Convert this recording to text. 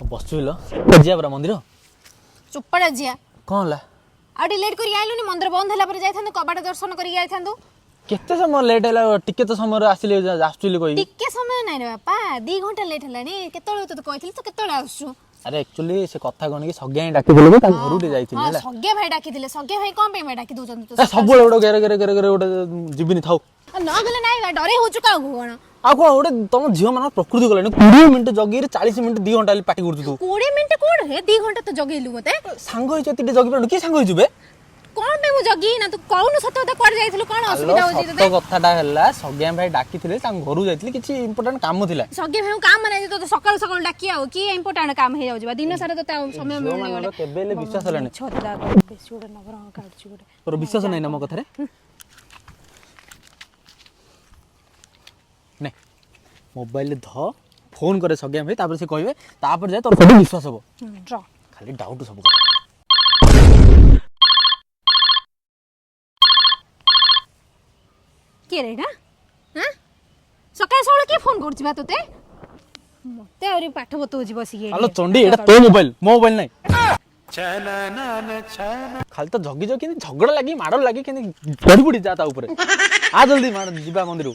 बसुल जिया परा मंदिर चुप्पड़ा जिया कौन ला आउट लेट करी आइलुनी मंदिर बंद होला पर जाइथांदो कबाट दर्शन करी आइथांदो केते समय लेट हैला टिके तो समय आसिले आसुली कोई टिके समय नै रे बापा 2 घंटा लेट हलानी केतळे तो कहथिल तो केतळे आसु अरे एक्चुअली से कथा कोन कि सग्या ही डाकी बोलबो ता घरु दे जाइथिले हां सग्गे भाई डाकी दिले सग्गे भाई कोन पे मैं डाकी दोचन तो सब बोले ओडो गेरे गेरे गेरे गेरे ओडे जिबिनी थाउ न गले नै डरे होचु का कोन आ को ओडे तुम झियो मान प्रकृति गले 20 मिनिट जगी 40 मिनिट 2 घंटा पाटी करतु तू 20 मिनिट कोड हे 2 घंटा तो जगेलु मते सांग होई जति जगी पर के सांग होई जुबे कोन पे मु जगी ना तू कहू न सत कोड जाइथिलु कोन असुविधा होजी तो कथाटा हला सग्या भाई डाकी थिले ता घरु जाइथिले किछि इंपोर्टेंट काम थिला सग्गे भाई काम नै तो सकाळ सकाळ डाकी आउ की इंपोर्टेंट काम हे जाउजी दिन सारा तो समय मिलने वाला केबेले विश्वास हलाने छोदा बेसी ओडे नगर काढछु ओडे तोर विश्वास नै न म कथा रे नै मोबाइल ध फोन करे सग्या भाई तापर से कहबे तापर जाय तोर सब विश्वास हो ड्र खाली डाउट सब कथा के रे ना हां सकाळ सकाळ के फोन करछि बा तोते मते औरी पाठ बतौजी बसी गे हेलो चंडी एटा तो मोबाइल नै खाली तो जगी जगी झगड़ा लगी माड़ लगी के पड़ी पड़ी जा ता ऊपर आ जल्दी माड़ जीवा मंदिर